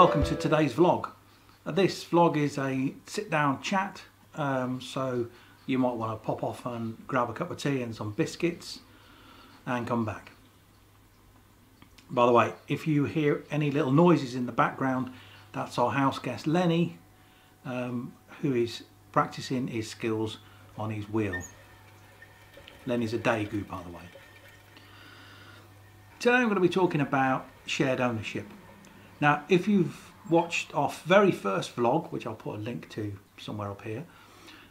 welcome to today's vlog. This vlog is a sit-down chat, so you might want to pop off and grab a cup of tea and some biscuits and come back. By the way, if you hear any little noises in the background, that's our house guest Lenny, who is practicing his skills on his wheel. Lenny's a daegu, by the way. Today I'm going to be talking about shared ownership. Now, if you've watched our very first vlog, which I'll put a link to somewhere up here,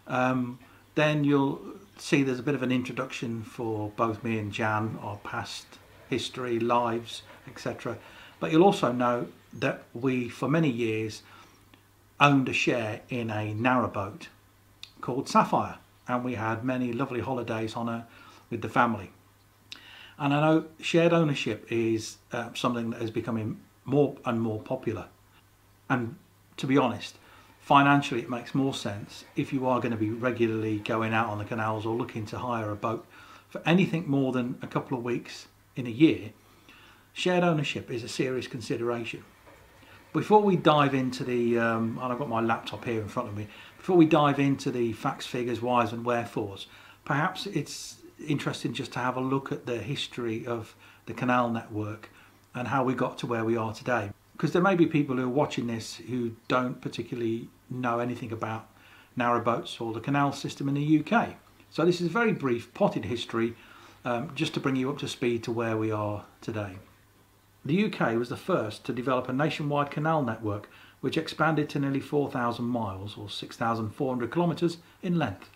then you'll see there's a bit of an introduction for both me and Jan, our past history, lives, etc. But you'll also know that we, for many years, owned a share in a narrowboat called Sapphire, and we had many lovely holidays on her with the family. And I know shared ownership is something that is becoming more and more popular, and to be honest, financially it makes more sense if you are going to be regularly going out on the canals or looking to hire a boat for anything more than a couple of weeks in a year. Shared ownership is a serious consideration. Before we dive into the and I've got my laptop here in front of me, before we dive into the facts, figures, whys and wherefores, perhaps it's interesting just to have a look at the history of the canal network and how we got to where we are today, because there may be people who are watching this who don't particularly know anything about narrowboats or the canal system in the UK. So this is a very brief potted history, just to bring you up to speed to where we are today. The UK was the first to develop a nationwide canal network which expanded to nearly 4,000 miles or 6,400 kilometres in length.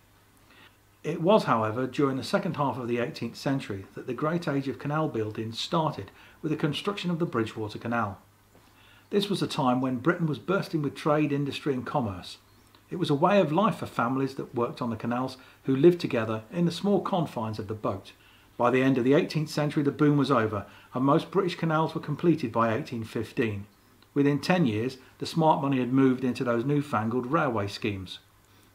It was, however, during the second half of the 18th century that the great age of canal building started with the construction of the Bridgewater Canal. This was a time when Britain was bursting with trade, industry and commerce. It was a way of life for families that worked on the canals who lived together in the small confines of the boat. By the end of the 18th century the boom was over and most British canals were completed by 1815. Within 10 years the smart money had moved into those newfangled railway schemes.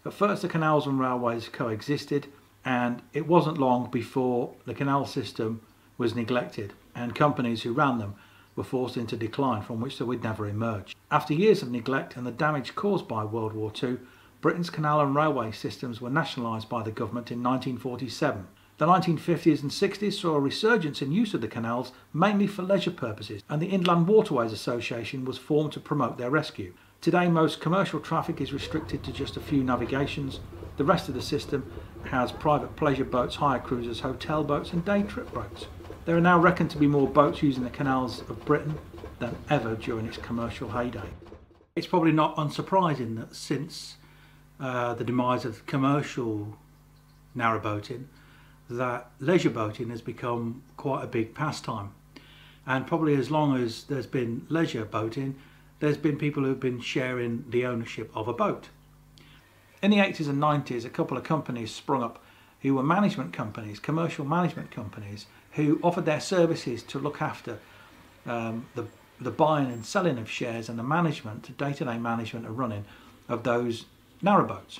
At first the canals and railways coexisted, and it wasn't long before the canal system was neglected and companies who ran them were forced into decline from which they would never emerge. After years of neglect and the damage caused by World War II, Britain's canal and railway systems were nationalised by the government in 1947. The 1950s and 60s saw a resurgence in use of the canals, mainly for leisure purposes, and the Inland Waterways Association was formed to promote their rescue. Today most commercial traffic is restricted to just a few navigations. The rest of the system has private pleasure boats, hire cruisers, hotel boats and day trip boats. There are now reckoned to be more boats using the canals of Britain than ever during its commercial heyday. It's probably not unsurprising that since the demise of commercial narrowboating, that leisure boating has become quite a big pastime. And probably as long as there's been leisure boating, there's been people who've been sharing the ownership of a boat. In the 80s and 90s, a couple of companies sprung up who were management companies, commercial management companies, who offered their services to look after the buying and selling of shares and the management, day-to-day management and running of those narrowboats.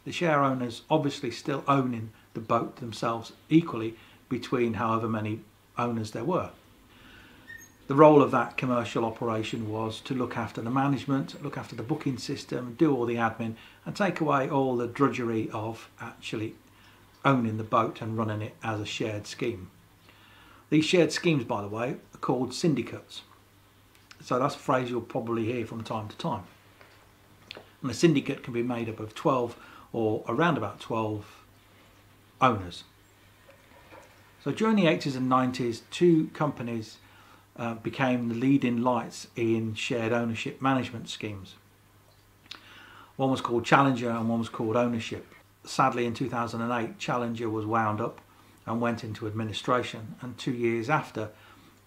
The share owners obviously still owning the boat themselves equally between however many owners there were. The role of that commercial operation was to look after the management, look after the booking system, do all the admin and take away all the drudgery of actually owning the boat and running it as a shared scheme. These shared schemes, by the way, are called syndicates. So that's a phrase you'll probably hear from time to time. And a syndicate can be made up of 12 or around about 12 owners. So during the 80s and 90s, two companies became the leading lights in shared ownership management schemes. One was called Challenger and one was called Ownership. Sadly, in 2008, Challenger was wound up and went into administration, and 2 years after,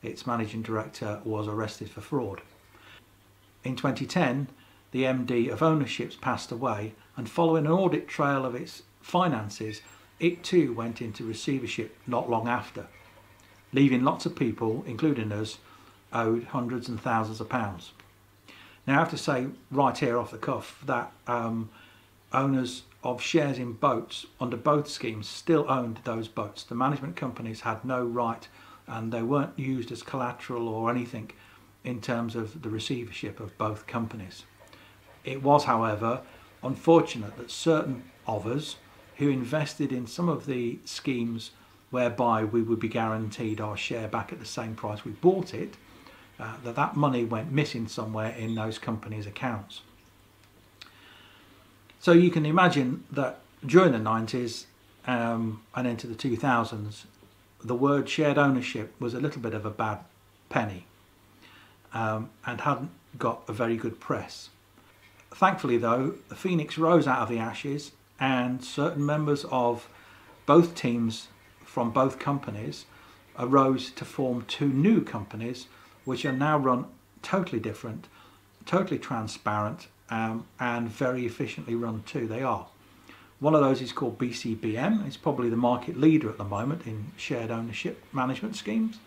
its managing director was arrested for fraud. In 2010, the MD of Ownerships passed away, and following an audit trail of its finances, it too went into receivership not long after, leaving lots of people, including us, owed hundreds and thousands of pounds. Now I have to say right here off the cuff that owners of shares in boats under both schemes still owned those boats. The management companies had no right and they weren't used as collateral or anything in terms of the receivership of both companies. It was, however, unfortunate that certain of us who invested in some of the schemes whereby we would be guaranteed our share back at the same price we bought it, that money went missing somewhere in those companies' accounts. So you can imagine that during the 90s and into the 2000s, the word shared ownership was a little bit of a bad penny and hadn't got a very good press. Thankfully though, the phoenix rose out of the ashes, and certain members of both teams from both companies arose to form two new companies which are now run totally different, totally transparent, and very efficiently run too. They are. One of those is called BCBM. It's probably the market leader at the moment in shared ownership management schemes,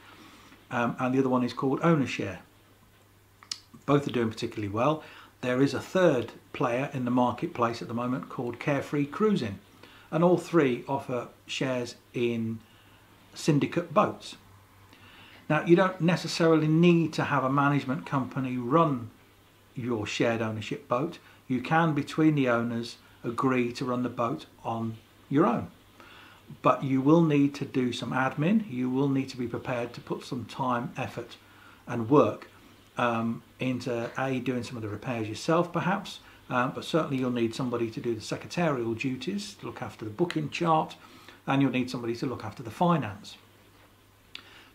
and the other one is called OwnerShare. Both are doing particularly well. There is a third player in the marketplace at the moment called Carefree Cruising, and all three offer shares in Syndicate boats. Now, you don't necessarily need to have a management company run your shared ownership boat. You can, between the owners, agree to run the boat on your own. But you will need to do some admin. You will need to be prepared to put some time, effort and work into doing some of the repairs yourself perhaps, but certainly you'll need somebody to do the secretarial duties, to look after the booking chart, and you'll need somebody to look after the finance.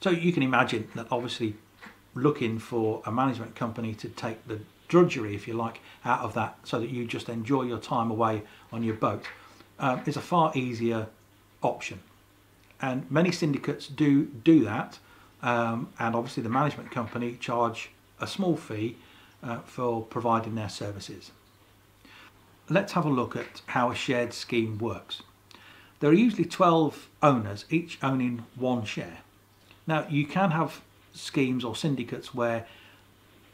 So you can imagine that obviously looking for a management company to take the drudgery, if you like, out of that so that you just enjoy your time away on your boat is a far easier option. And many syndicates do that, and obviously the management company charge a small fee for providing their services. Let's have a look at how a shared scheme works. There are usually 12 owners, each owning one share. Now you can have schemes or syndicates where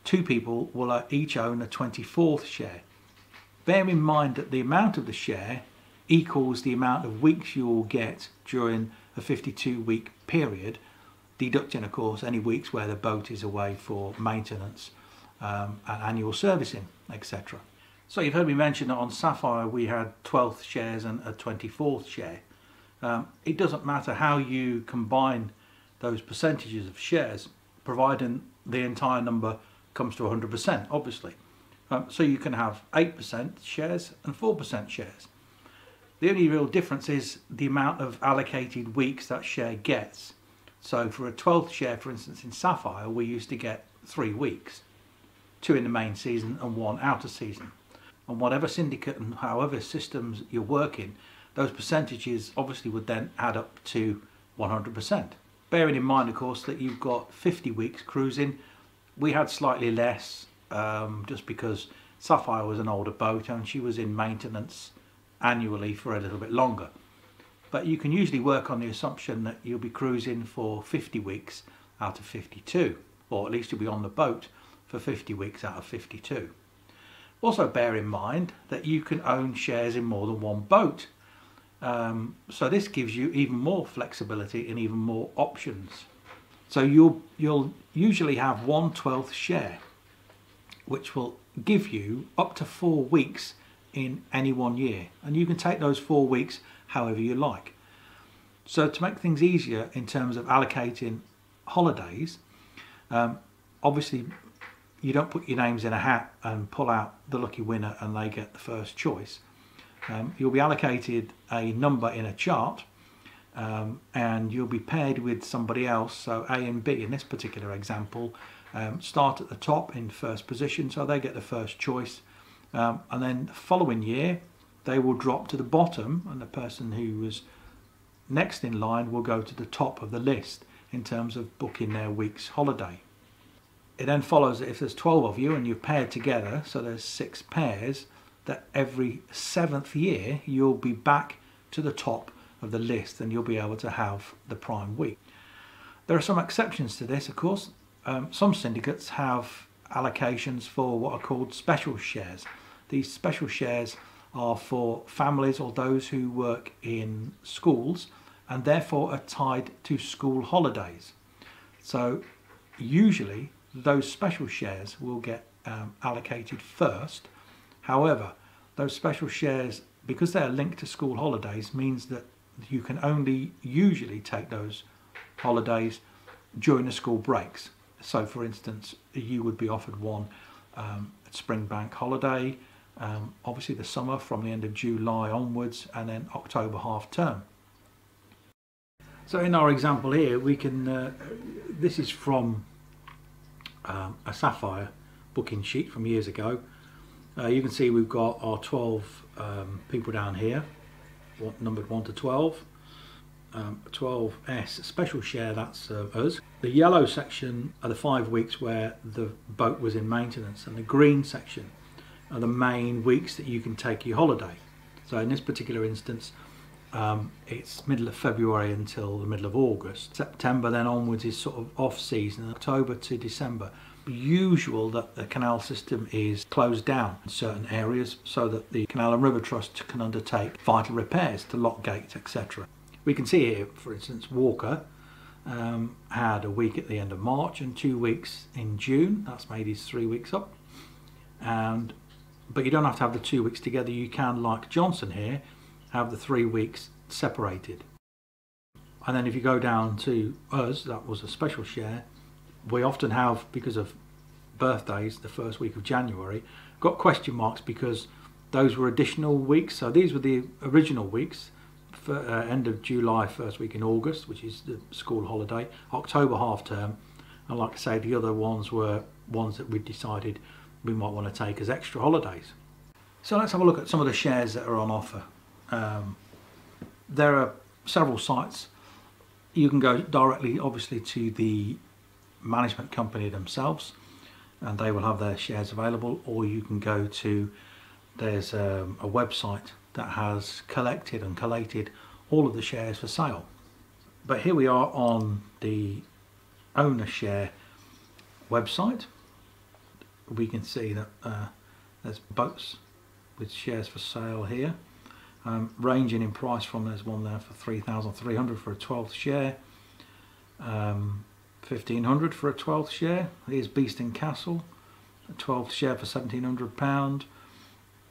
two people will each own a 24th share. Bear in mind that the amount of the share equals the amount of weeks you will get during a 52-week period, deducting of course any weeks where the boat is away for maintenance and annual servicing, etc. So you've heard me mention that on Sapphire we had 12th shares and a 24th share. It doesn't matter how you combine those percentages of shares, providing the entire number comes to 100%, obviously. So you can have 8% shares and 4% shares. The only real difference is the amount of allocated weeks that share gets. So for a 12th share, for instance, in Sapphire, we used to get 3 weeks, 2 in the main season and 1 out of season. And whatever syndicate and however systems you're working, those percentages obviously would then add up to 100%. Bearing in mind, of course, that you've got 50 weeks cruising. We had slightly less just because Sapphire was an older boat and she was in maintenance annually for a little bit longer. But you can usually work on the assumption that you'll be cruising for 50 weeks out of 52, or at least you'll be on the boat for 50 weeks out of 52. Also bear in mind that you can own shares in more than one boat. So this gives you even more flexibility and even more options. So you'll usually have 1/12 share, which will give you up to 4 weeks in any one year, and you can take those 4 weeks however you like. So to make things easier in terms of allocating holidays, obviously you don't put your names in a hat and pull out the lucky winner and they get the first choice. You'll be allocated a number in a chart, and you'll be paired with somebody else. So A and B in this particular example start at the top in first position, so they get the first choice, and then the following year they will drop to the bottom and the person who was next in line will go to the top of the list in terms of booking their week's holiday. It then follows that if there's 12 of you and you're paired together, so there's 6 pairs, that every 7th year you'll be back to the top of the list and you'll be able to have the prime week. There are some exceptions to this, of course. Some syndicates have allocations for what are called special shares. These special shares are for families or those who work in schools and therefore are tied to school holidays. So usually those special shares will get allocated first. However, those special shares, because they're linked to school holidays, means that you can only usually take those holidays during the school breaks. So for instance, you would be offered one at spring bank holiday, obviously the summer from the end of July onwards, and then October half term. So in our example here, we can, this is from a Sapphire booking sheet from years ago. You can see we've got our 12 people down here, numbered 1 to 12. 12S special share, that's us. The yellow section are the 5 weeks where the boat was in maintenance, and the green section are the main weeks that you can take your holiday. So in this particular instance, it's middle of February until the middle of August. September then onwards is sort of off season, October to December. Usual that the canal system is closed down in certain areas so that the Canal and River Trust can undertake vital repairs to lock gates, etc. We can see here, for instance, Walker had a week at the end of March and 2 weeks in June. That's made his 3 weeks up. But you don't have to have the 2 weeks together. You can, like Johnson here, have the 3 weeks separated. And then if you go down to us, that was a special share. We often have, because of birthdays, the first week of January, got question marks because those were additional weeks. So these were the original weeks. For, end of July, first week in August, which is the school holiday, October half term, and like I say, the other ones were ones that we decided we might want to take as extra holidays. So let's have a look at some of the shares that are on offer. There are several sites. You can go directly, obviously, to the management company themselves, and they will have their shares available, or you can go to, there's a website that has collected and collated all of the shares for sale. But here we are on the owner share website. We can see that there's boats with shares for sale here, ranging in price from, there's one there for 3,300 for a 12th share, 1,500 for a 12th share. Here's Beeston Castle, a 12th share for £1,700.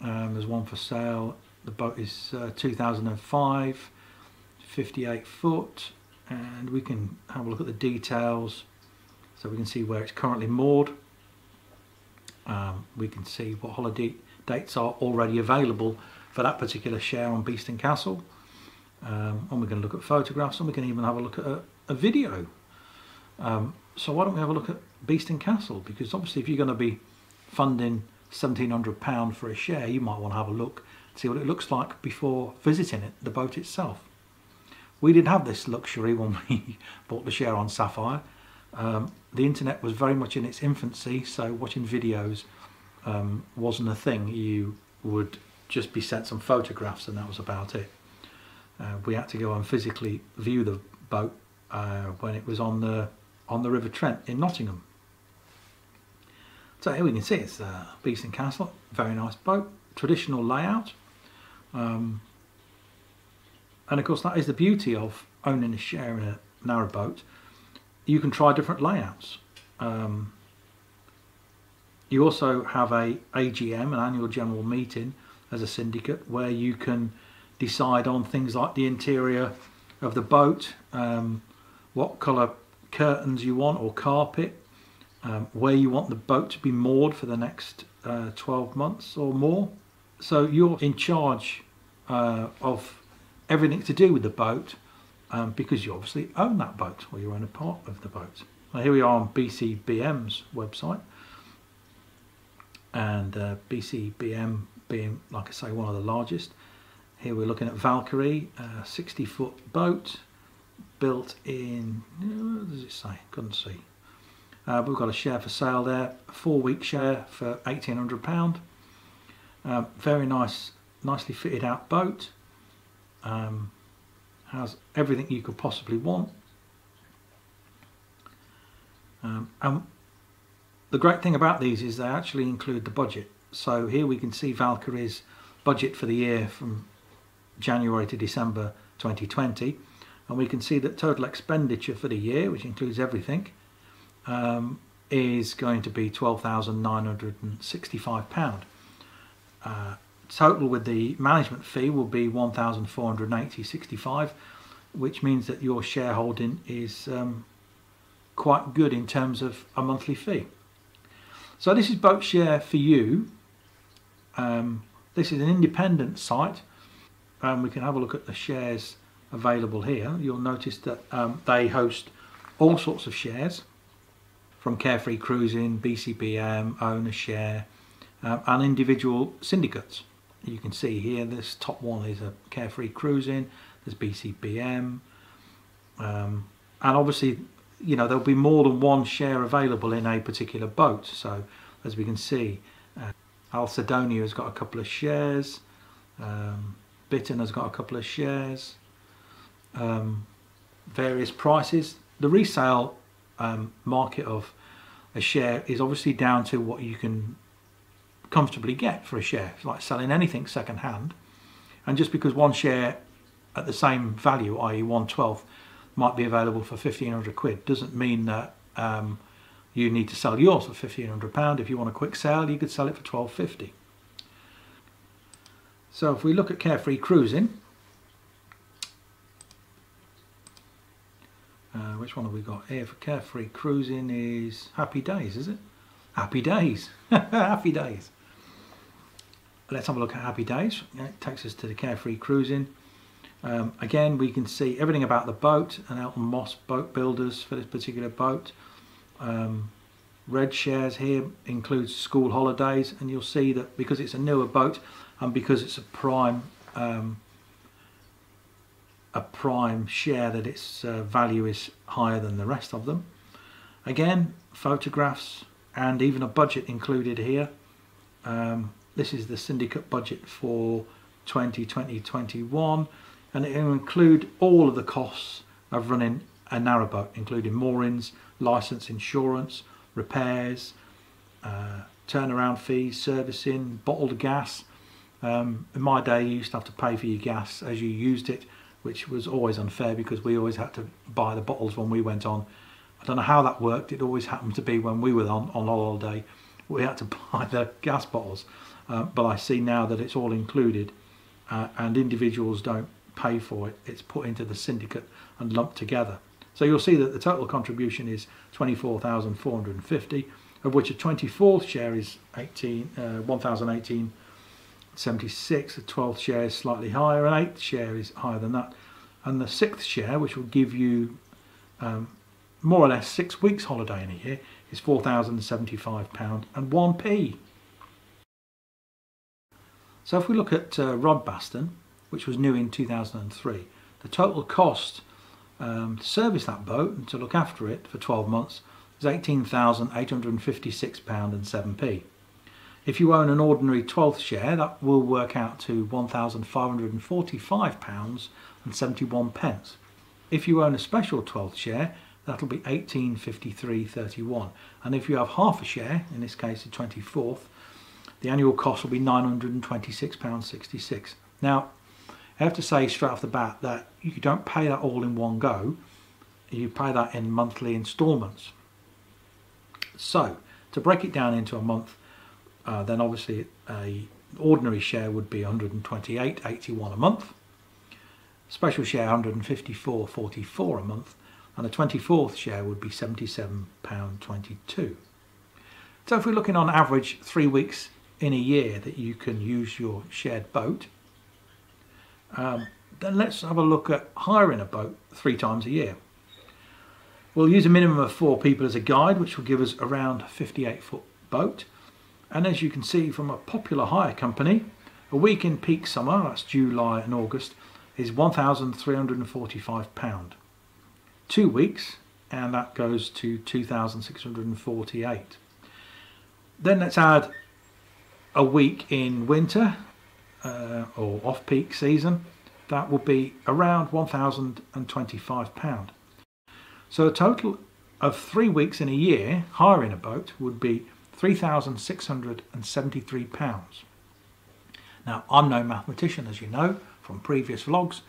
There's one for sale. The boat is 2005, 58 foot, and we can have a look at the details so we can see where it's currently moored. We can see what holiday dates are already available for that particular share on Beeston Castle, and we're going to look at photographs, and we can even have a look at a video. So why don't we have a look at Beeston Castle, because obviously if you're going to be funding £1,700 for a share, you might want to have a look, see what it looks like before visiting it, the boat itself. We didn't have this luxury when we bought the share on Sapphire. The internet was very much in its infancy, so watching videos wasn't a thing. You would just be sent some photographs and that was about it. We had to go and physically view the boat when it was on the River Trent in Nottingham. So here we can see it's Beeston Castle, very nice boat, traditional layout. And of course that is the beauty of owning a share in a narrowboat. You can try different layouts. You also have a AGM, an annual general meeting, as a syndicate, where you can decide on things like the interior of the boat, what colour curtains you want or carpet, where you want the boat to be moored for the next 12 months or more. So you're in charge of everything to do with the boat, because you obviously own that boat, or you own a part of the boat. Now here we are on BCBM's website, and BCBM being, like I say, one of the largest. Here we're looking at Valkyrie, a 60-foot boat built in, what does it say? Couldn't see. We've got a share for sale there, a 4-week share for £1,800. Very nice, nicely fitted out boat. Has everything you could possibly want. And the great thing about these is they actually include the budget. So here we can see Valkyrie's budget for the year from January to December 2020, and we can see that total expenditure for the year, which includes everything, is going to be £12,965. Total with the management fee will be £1,480.65, which means that your shareholding is quite good in terms of a monthly fee. So this is Boat Share for You. This is an independent site, and we can have a look at the shares available here. You'll notice that they host all sorts of shares from Carefree Cruising, BCBM, Owner Share, and individual syndicates. You can see here this top one is a Carefree Cruising, there's BCBM, and obviously, you know, there'll be more than one share available in a particular boat. So as we can see, Alcedonia has got a couple of shares, Bittern has got a couple of shares, various prices. The resale market of a share is obviously down to what you can comfortably get for a share. It's like selling anything second hand, and just because one share at the same value, i.e. 1/12, might be available for £1,500 doesn't mean that you need to sell yours for £1,500. If you want a quick sale, you could sell it for £12.50. So if we look at Carefree Cruising, which one have we got here for Carefree Cruising? Is Happy Days, is it? Happy Days. Happy Days. Let's have a look at Happy Days. It takes us to the Carefree Cruising. Again, we can see everything about the boat and Elton Moss boat builders for this particular boat. Red shares here includes school holidays, and you'll see that because it's a newer boat and because it's a prime share, that its value is higher than the rest of them. Again, photographs and even a budget included here. This is the Syndicate Budget for 2020-21, and it will include all of the costs of running a narrowboat, including moorings, license, insurance, repairs, turnaround fees, servicing, bottled gas. In my day, you used to have to pay for your gas as you used it, which was always unfair because we always had to buy the bottles when we went on. I don't know how that worked. It always happened to be when we were on holiday, we had to buy the gas bottles. But I see now that it's all included, and individuals don't pay for it. It's put into the syndicate and lumped together. So you'll see that the total contribution is 24,450, of which a 24th share is 1,018.76. The 12th share is slightly higher, an 8th share is higher than that, and the 6th share, which will give you more or less 6 weeks holiday in a year, is £4,075 and 1p. So if we look at Rodbaston, which was new in 2003, the total cost to service that boat and to look after it for 12 months is £18,856 and 7p. If you own an ordinary 12th share, that will work out to £1,545 and 71p. If you own a special 12th share, that'll be £1853.31, and if you have half a share, in this case the 24th, the annual cost will be £926.66. Now, I have to say straight off the bat that you don't pay that all in one go. You pay that in monthly instalments. So, to break it down into a month, then obviously an ordinary share would be £128.81 a month. Special share £154.44 a month, and the 24th share would be £77.22. So if we're looking on average 3 weeks in a year that you can use your shared boat, then let's have a look at hiring a boat 3 times a year. We'll use a minimum of 4 people as a guide, which will give us around a 58-foot boat. And as you can see from a popular hire company, a week in peak summer, that's July and August, is £1,345. 2 weeks, and that goes to £2,648. Then let's add a week in winter or off-peak season. That will be around £1,025. So a total of 3 weeks in a year hiring a boat would be £3,673. Now, I'm no mathematician, as you know from previous vlogs,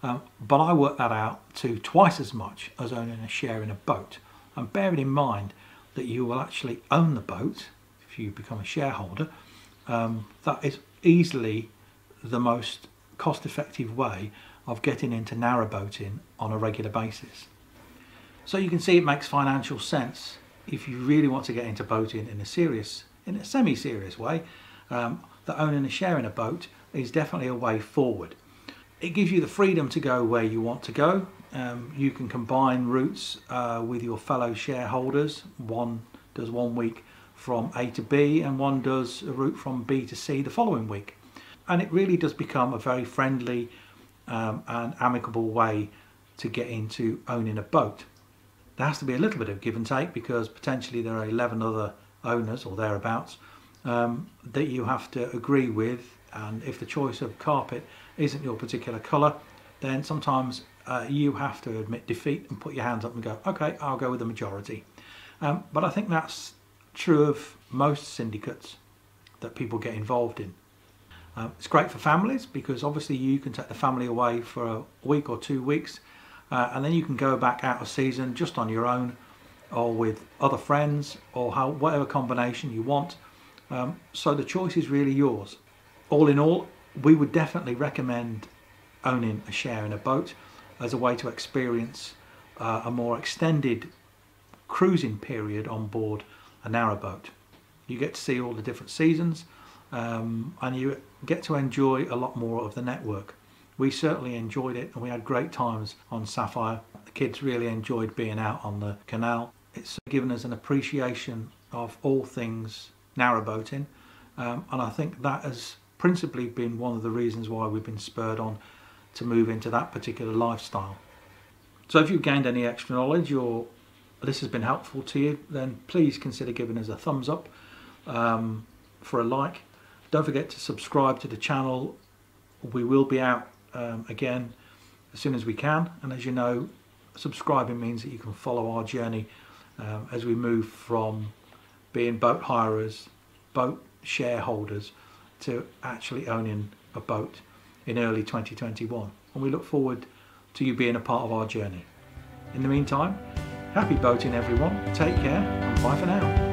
but I worked that out to twice as much as owning a share in a boat. And bearing in mind that you will actually own the boat if you become a shareholder, that is easily the most cost-effective way of getting into narrowboating on a regular basis. So you can see it makes financial sense if you really want to get into boating in a semi-serious way. That owning and sharing a boat is definitely a way forward. It gives you the freedom to go where you want to go. You can combine routes with your fellow shareholders. One does 1 week from A to B and one does a route from B to C the following week. And it really does become a very friendly and amicable way to get into owning a boat. There has to be a little bit of give and take because potentially there are 11 other owners or thereabouts that you have to agree with, and if the choice of carpet isn't your particular colour, then sometimes you have to admit defeat and put your hands up and go, okay, I'll go with the majority. But I think that's true of most syndicates that people get involved in. It's great for families because obviously you can take the family away for a week or 2 weeks and then you can go back out of season just on your own or with other friends or whatever combination you want. So the choice is really yours. All in all, we would definitely recommend owning a share in a boat as a way to experience a more extended cruising period on board a narrowboat. You get to see all the different seasons and you get to enjoy a lot more of the network. We certainly enjoyed it and we had great times on Sapphire. The kids really enjoyed being out on the canal. It's given us an appreciation of all things narrowboating, and I think that has principally been one of the reasons why we've been spurred on to move into that particular lifestyle. So if you've gained any extra knowledge or this has been helpful to you, then please consider giving us a thumbs up for a like. Don't forget to subscribe to the channel. We will be out again as soon as we can, and as you know, subscribing means that you can follow our journey as we move from being boat hirers, boat shareholders, to actually owning a boat in early 2021. And we look forward to you being a part of our journey. In the meantime, happy boating everyone, take care and bye for now.